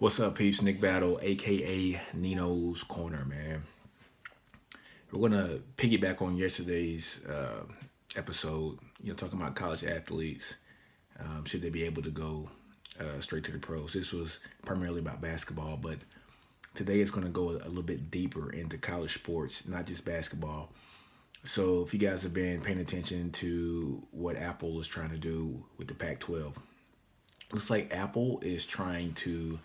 What's up, peeps? Nick Battle, aka Nino's Corner, man. We're gonna piggyback on yesterday's episode. Talking about college athletes. Should they be able to go straight to the pros? This was primarily about basketball, but today it's gonna go a little bit deeper into college sports, not just basketball. So, if you guys have been paying attention to what Apple is trying to do with the Pac-12, looks like Apple is trying to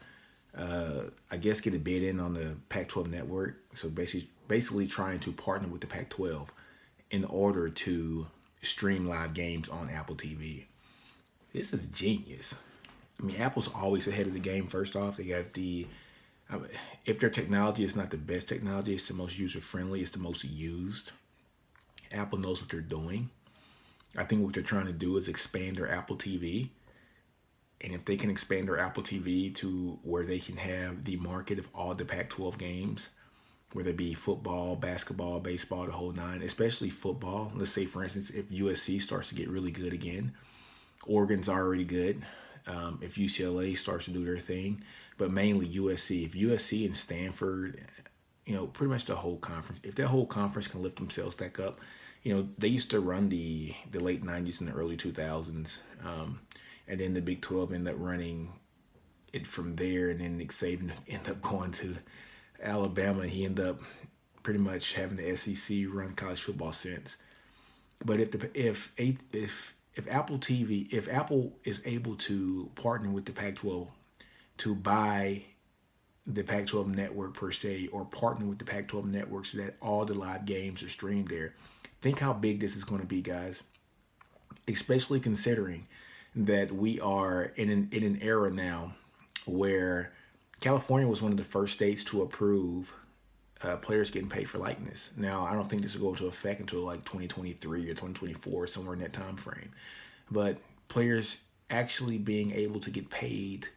I guess get a bid in on the Pac-12 network. So basically trying to partner with the Pac-12 in order to stream live games on Apple TV. This is genius. I mean, Apple's always ahead of the game. First off, they have I mean, if their technology is not the best technology, it's the most user friendly, it's the most used. Apple knows what they're doing. I think what they're trying to do is expand their Apple TV. And if they can expand their Apple TV to where they can have the market of all the Pac-12 games, whether it be football, basketball, baseball, the whole nine, especially football. Let's say, for instance, if USC starts to get really good again, Oregon's already good. If UCLA starts to do their thing, but mainly USC. If USC and Stanford, pretty much the whole conference, if that whole conference can lift themselves back up, they used to run the late 90s and the early 2000s. And then the Big 12 ended up running it from there. And then Nick Saban ended up going to Alabama. He ended up pretty much having the SEC run college football since. But if Apple is able to partner with the Pac-12 to buy the Pac-12 network per se, or partner with the Pac-12 network so that all the live games are streamed there, think how big this is going to be, guys. Especially considering that we are in an era now where California was one of the first states to approve players getting paid for likeness. Now, I don't think this will go into effect until like 2023 or 2024, somewhere in that time frame. But players actually being able to get paid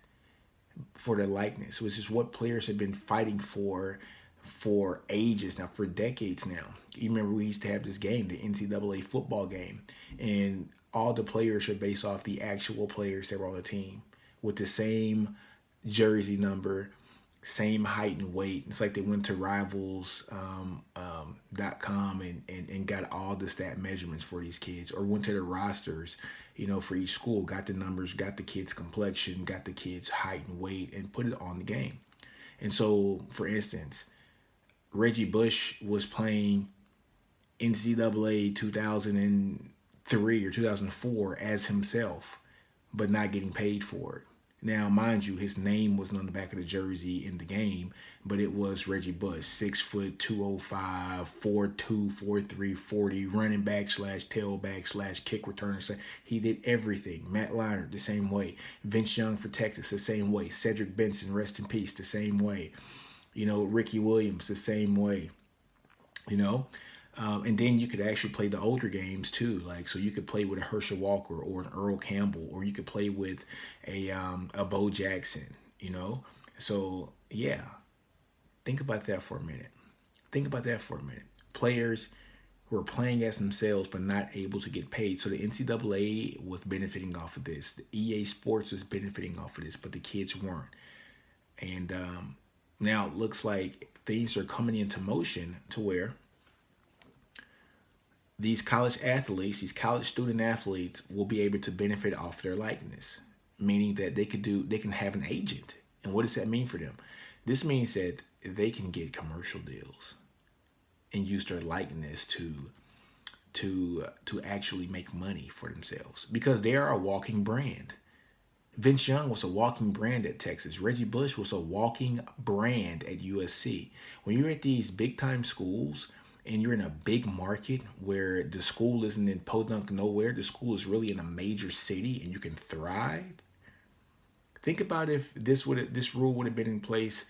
for their likeness, which is what players have been fighting for ages now, for decades now. You remember we used to have this game, the NCAA football game, and all the players are based off the actual players that were on the team with the same jersey number, same height and weight. It's like they went to rivals.com and got all the stat measurements for these kids, or went to the rosters, for each school, got the numbers, got the kids' complexion, got the kids' height and weight, and put it on the game. And so, for instance, Reggie Bush was playing NCAA 2003 or 2004 as himself, but not getting paid for it. Now, mind you, his name wasn't on the back of the jersey in the game, but it was Reggie Bush, 6', 205, 4'2", 4'3", 40, running back slash tailback slash kick returner. He did everything. Matt Leinart, the same way. Vince Young for Texas, the same way. Cedric Benson, rest in peace, the same way. Ricky Williams, the same way. And then you could actually play the older games too. Like, so you could play with a Herschel Walker or an Earl Campbell, or you could play with a Bo Jackson, So, yeah, think about that for a minute. Think about that for a minute. Players who are playing as themselves but not able to get paid. So the NCAA was benefiting off of this. The EA Sports was benefiting off of this, but the kids weren't. And now it looks like things are coming into motion to where these college athletes, these college student athletes, will be able to benefit off their likeness, meaning that they can have an agent. And what does that mean for them? This means that they can get commercial deals and use their likeness to actually make money for themselves, because they are a walking brand. Vince Young was a walking brand at Texas. Reggie Bush was a walking brand at USC. When you're at these big time schools and you're in a big market where the school isn't in podunk nowhere, the school is really in a major city and you can thrive. Think about if this rule would have been in place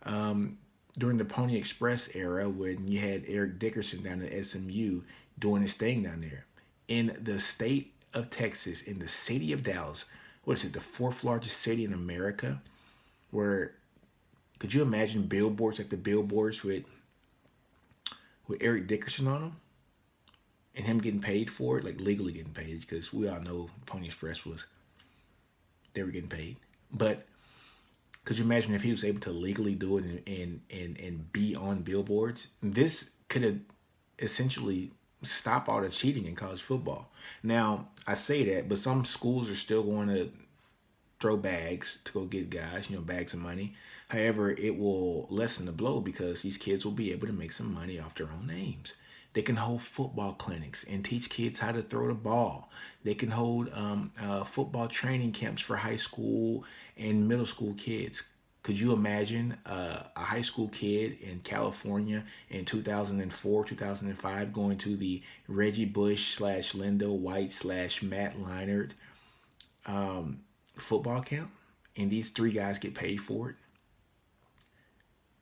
during the Pony Express era, when you had Eric Dickerson down at SMU doing his thing down there. In the state of Texas, in the city of Dallas, what is it, the fourth largest city in America, where, could you imagine billboards like the billboards with Eric Dickerson on them, and him getting paid for it, like legally getting paid, because we all know Pony Express they were getting paid. But Could you imagine if he was able to legally do it and be on billboards? This could have essentially stopped all the cheating in college football. Now, I say that, but some schools are still going to throw bags to go get guys, bags of money. However, it will lessen the blow because these kids will be able to make some money off their own names. They can hold football clinics and teach kids how to throw the ball. They can hold football training camps for high school and middle school kids. Could you imagine a high school kid in California in 2004, 2005 going to the Reggie Bush / Linda White / Matt Leinart football camp, and these three guys get paid for it?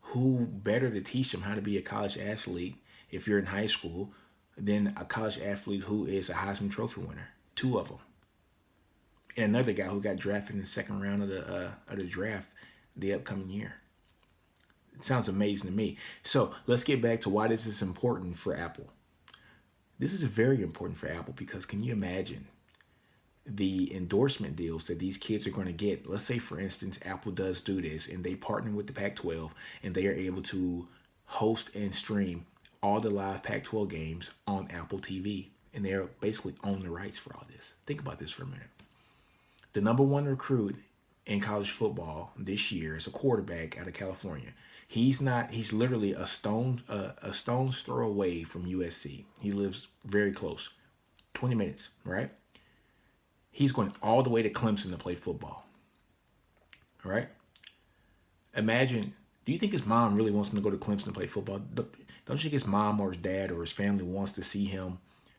Who better to teach them how to be a college athlete if you're in high school than a college athlete who is a Heisman Trophy winner? Two of them, and another guy who got drafted in the second round of the draft the upcoming year. It sounds amazing to me. So let's get back to why this is important for Apple. This is very important for Apple because can you imagine the endorsement deals that these kids are going to get? Let's say, for instance, Apple does do this and they partner with the Pac-12 and they are able to host and stream all the live Pac-12 games on Apple TV. And they're basically own the rights for all this. Think about this for a minute. The number one recruit in college football this year is a quarterback out of California. He's literally a stone's throw away from USC. He lives very close. 20 minutes, right? He's going all the way to Clemson to play football. Right? Imagine, do you think his mom really wants him to go to Clemson to play football? Don't you think his mom or his dad or his family wants to see him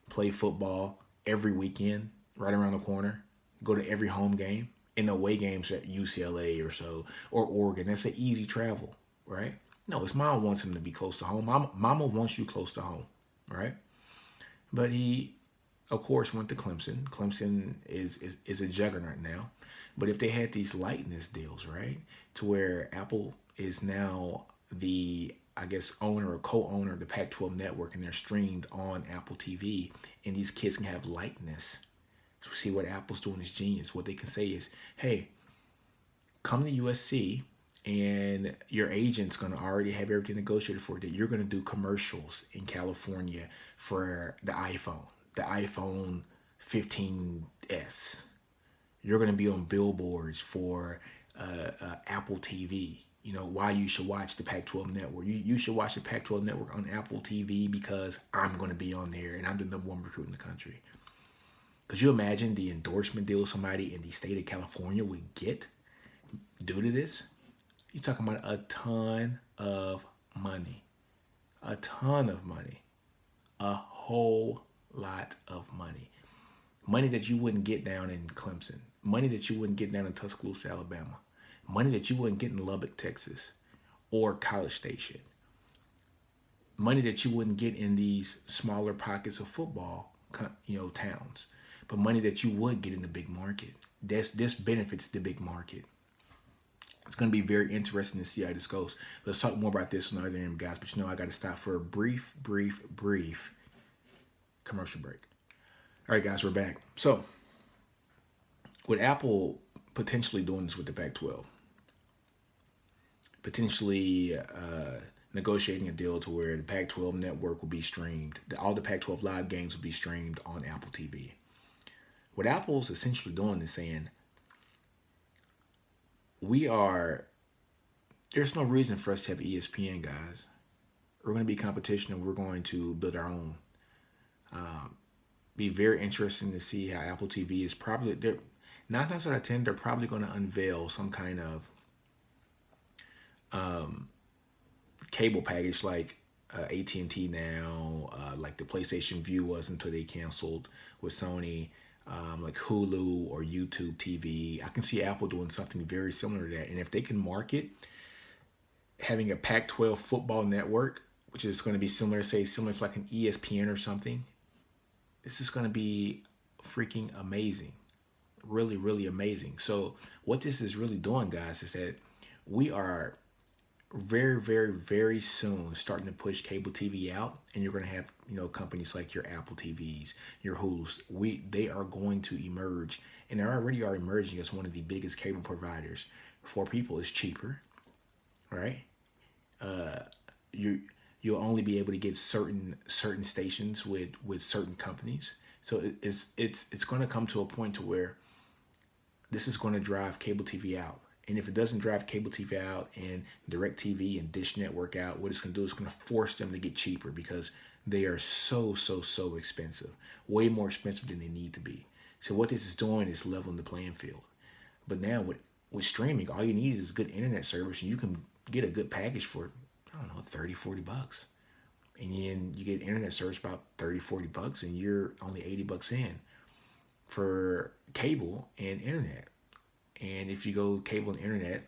play football every weekend, right around the corner, go to every home game? In away games at UCLA or so, or Oregon, that's an easy travel, right? No, his mom wants him to be close to home. Mama wants you close to home, right? But he, of course, went to Clemson. Clemson is a juggernaut now. But if they had these likeness deals, right, to where Apple is now the, I guess, owner or co-owner of the Pac-12 network, and they're streamed on Apple TV, and these kids can have likeness. To see what Apple's doing is genius. What they can say is, hey, come to USC and your agent's going to already have everything negotiated for you. That you're going to do commercials in California for the iPhone 15s. You're going to be on billboards for Apple TV. Why you should watch the Pac-12 network. You should watch the Pac-12 network on Apple TV because I'm going to be on there and I'm the number one recruit in the country. Could you imagine the endorsement deal somebody in the state of California would get due to this? You're talking about a ton of money. A ton of money. A whole lot of money. Money that you wouldn't get down in Clemson. Money that you wouldn't get down in Tuscaloosa, Alabama. Money that you wouldn't get in Lubbock, Texas. Or College Station. Money that you wouldn't get in these smaller pockets of football, towns. But money that you would get in the big market. This benefits the big market. It's going to be very interesting to see how this goes. Let's talk more about this on the other end, guys. But I got to stop for a brief commercial break. All right, guys, we're back. So, with Apple potentially doing this with the Pac-12, potentially negotiating a deal to where the Pac-12 network will be streamed, all the Pac-12 live games will be streamed on Apple TV. What Apple's essentially doing is saying, there's no reason for us to have ESPN, guys. We're going to be competition and we're going to build our own. Be very interesting to see how Apple TV is probably, 9 times out of 10, they're probably going to unveil some kind of cable package like AT&T now, like the PlayStation View was until they canceled with Sony. Like Hulu or YouTube TV. I can see Apple doing something very similar to that. And if they can market having a Pac-12 football network, which is going to be similar to like an ESPN or something, this is going to be freaking amazing. Really, really amazing. So what this is really doing, guys, is that we are very, very, very soon starting to push cable TV out, and you're going to have, companies like your Apple TVs, your Hulus. They are going to emerge, and they already are emerging as one of the biggest cable providers for people is cheaper, right? Uh, you you'll only be able to get certain stations with certain companies. So it's going to come to a point to where this is going to drive cable TV out. And if it doesn't drive cable TV out and direct TV and Dish Network out, what it's going to do is going to force them to get cheaper because they are so expensive, way more expensive than they need to be. So what this is doing is leveling the playing field. But now with streaming, all you need is good internet service and you can get a good package for, I don't know, 30, $40. And then you get internet service about 30, $40 and you're only $80 in for cable and internet. And if you go cable and internet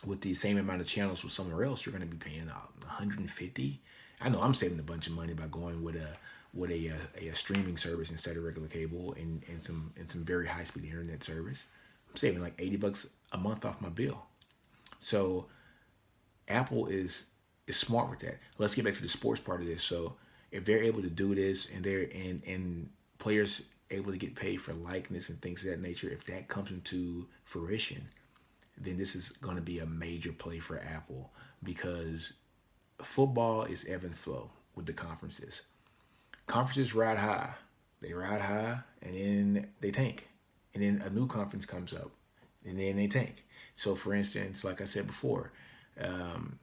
with the same amount of channels with somewhere else, you're going to be paying 150. I know I'm saving a bunch of money by going with a streaming service instead of regular cable and some very high speed internet service. I'm saving like $80 a month off my bill. So Apple is smart with that. Let's get back to the sports part of this. So if they're able to do this and and players able to get paid for likeness and things of that nature, if that comes into fruition, then this is going to be a major play for Apple because football is ebb and flow with the conferences. Conferences ride high. They ride high and then they tank. And then a new conference comes up and then they tank. So for instance, like I said before, um,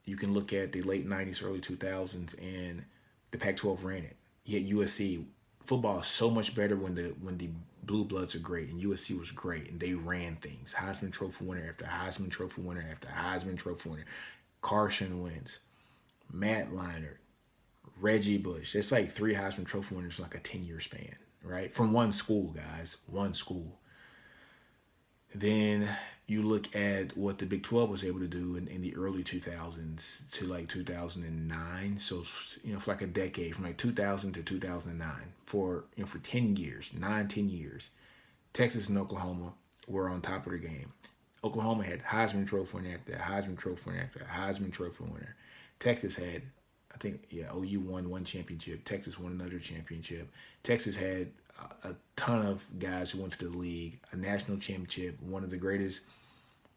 you can look at the late 90s, early 2000s, and the Pac-12 ran it. Yet USC football is so much better when the blue bloods are great, and USC was great, and they ran things. Heisman Trophy winner after Heisman Trophy winner after Heisman Trophy winner. Carson Wentz, Matt Leinart, Reggie Bush. It's like three Heisman Trophy winners in like a 10-year span, right? From one school, guys, one school. Then you look at what the Big 12 was able to do in the early 2000s to like 2009. So, for like a decade, from like 2000 to 2009, for 10 years, 9, 10 years, Texas and Oklahoma were on top of the game. Oklahoma had Heisman Trophy winner after Heisman Trophy winner after Heisman Trophy winner. Texas had, I think, yeah, OU won one championship. Texas won another championship. Texas had a ton of guys who went to the league, a national championship, one of the greatest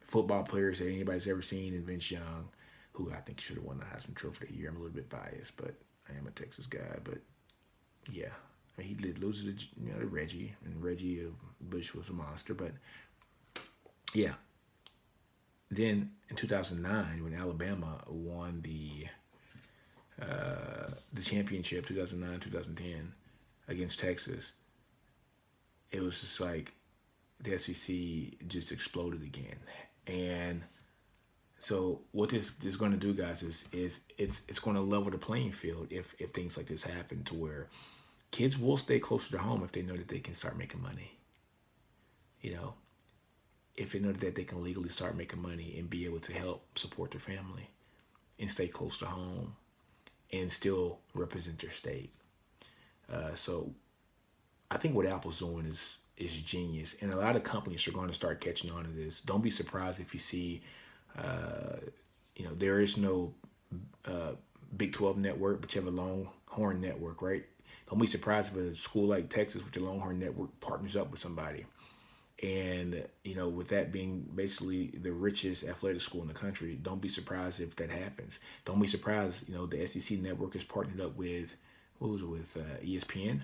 football players that anybody's ever seen in Vince Young, who I think should have won the Heisman Trophy that year. I'm a little bit biased, but I am a Texas guy. But yeah, I mean, he did lose to Reggie, and Reggie Bush was a monster. But yeah, then in 2009, when Alabama won the championship, 2009, 2010, against Texas, it was just like the SEC just exploded again. And so what this is going to do, guys, is it's going to level the playing field if things like this happen, to where kids will stay closer to home if they know that they can start making money. You know, if they know that they can legally start making money and be able to help support their family and stay close to home and still represent their state. So I think what Apple's doing is genius, and a lot of companies are going to start catching on to this. Don't be surprised if you see, there is no uh, Big 12 network, but you have a Longhorn network, right? Don't be surprised if a school like Texas with the Longhorn network partners up with somebody. And, with that being basically the richest athletic school in the country, don't be surprised if that happens. Don't be surprised, the SEC network is partnered up with, what was it, with ESPN.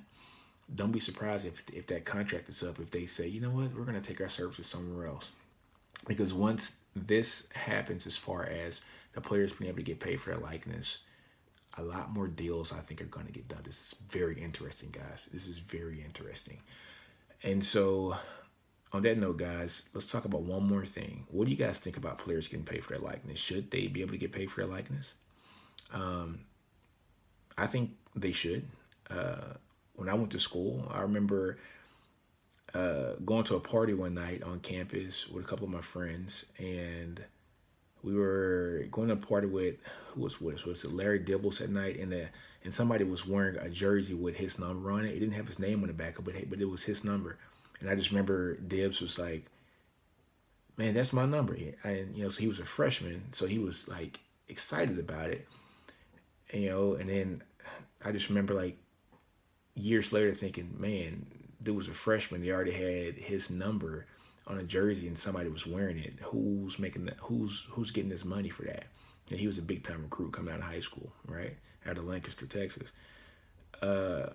Don't be surprised if that contract is up, if they say, you know what, we're going to take our services somewhere else. Because once this happens, as far as the players being able to get paid for their likeness, a lot more deals I think are going to get done. This is very interesting, guys. This is very interesting. And so, on that note, guys, let's talk about one more thing. What do you guys think about players getting paid for their likeness? Should they be able to get paid for their likeness? I think they should. When I went to school, I remember going to a party one night on campus with a couple of my friends, and we were going to a party with, who was with us? Was it Larry Dibbles that night? And somebody was wearing a jersey with his number on it. It didn't have his name on the back of it, but it was his number. And I just remember Dibs was like, man, that's my number. And, so he was a freshman, so he was like excited about it. And then I just remember like years later thinking, man, dude was a freshman. He already had his number on a jersey and somebody was wearing it, who's making that? Who's getting this money for that? And he was a big time recruit coming out of high school, right? Out of Lancaster, Texas. Uh,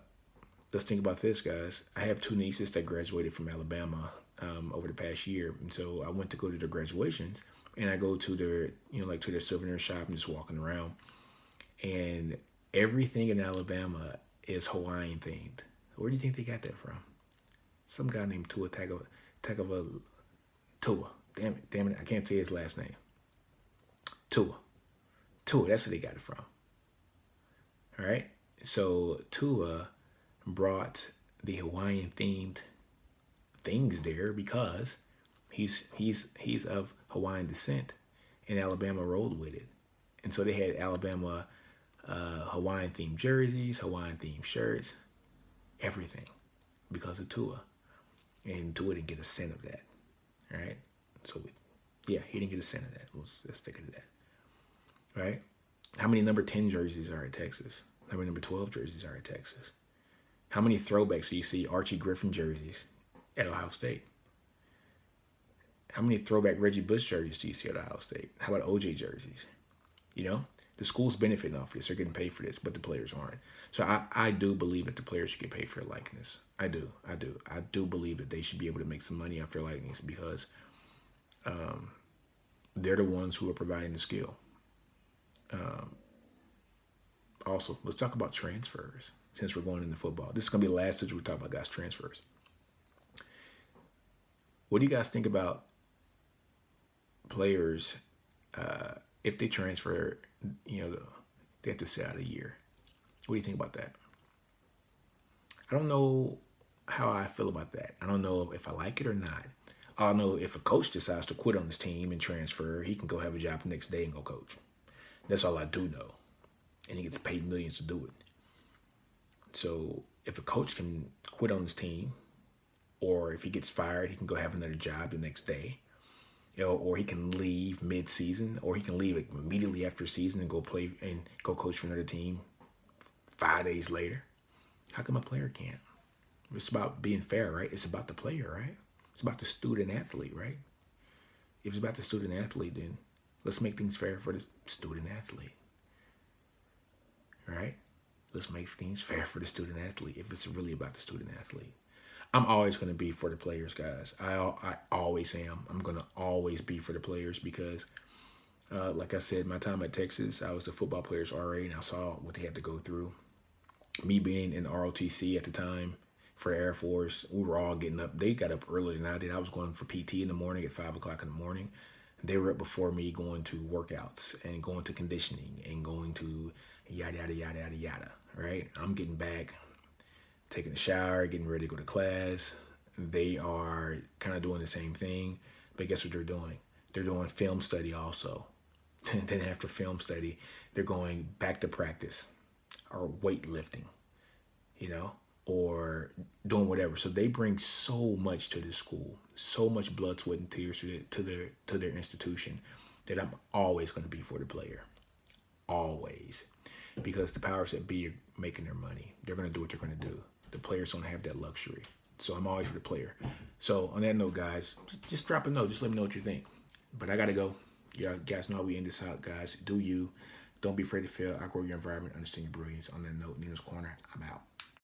let's think about this, guys. I have two nieces that graduated from Alabama over the past year, and so I went to go to their graduations, and I go to their, like to their souvenir shop and just walking around, and everything in Alabama is Hawaiian themed. Where do you think they got that from? Some guy named Tua Tua. Damn it, I can't say his last name. Tua. Tua, that's where they got it from. All right. So Tua brought the Hawaiian themed things there because he's of Hawaiian descent, and Alabama rolled with it, and so they had Alabama Hawaiian themed jerseys, Hawaiian themed shirts, everything because of Tua, and Tua didn't get a cent of that, right? So yeah, he didn't get a cent of that. Let's stick to that, right? How many number 10 jerseys are at Texas? How many number 12 jerseys are at Texas? How many throwbacks do you see Archie Griffin jerseys at Ohio State? How many throwback Reggie Bush jerseys do you see at Ohio State? How about OJ jerseys? The school's benefiting off this. They're getting paid for this, but the players aren't. So I do believe that the players should get paid for their likeness. I do believe that they should be able to make some money off their likeness because they're the ones who are providing the skill. Also, let's talk about transfers since we're going into football. This is going to be the last subject we talk about, guys, transfers. What do you guys think about players if they transfer, they have to sit out a year? What do you think about that? I don't know how I feel about that. I don't know if I like it or not. I don't know if a coach decides to quit on his team and transfer, he can go have a job the next day and go coach. That's all I do know. And he gets paid millions to do it. So if a coach can quit on his team, or if he gets fired, he can go have another job the next day. Or he can leave mid-season, or he can leave immediately after season and go play and go coach for another team 5 days later. How come a player can't? It's about being fair, right? It's about the player, right? It's about the student athlete, right? If it's about the student athlete, then let's make things fair for the student athlete, right? Let's make things fair for the student athlete if it's really about the student athlete. I'm always going to be for the players, guys. I always am. I'm going to always be for the players because, like I said, my time at Texas, I was the football players RA, and I saw what they had to go through. Me being in ROTC at the time for the Air Force, we were all getting up. They got up earlier than I did. I was going for PT in the morning at 5 o'clock in the morning. They were up before me going to workouts and going to conditioning and going to yada, yada, yada, yada, yada, right? I'm getting back, taking a shower, getting ready to go to class. They are kind of doing the same thing, but guess what they're doing? They're doing film study also. And then after film study, they're going back to practice or weightlifting, or doing whatever. So they bring so much to the school, so much blood, sweat, and tears to their institution that I'm always going to be for the player. Always. Because the powers that be are making their money. They're going to do what they're going to do. The players don't have that luxury. So I'm always for the player. So on that note, guys, just drop a note. Just let me know what you think. But I got to go. You guys know how we end this out, guys. Do you. Don't be afraid to fail. Outgrow your environment. Understand your brilliance. On that note, Ninos Corner, I'm out.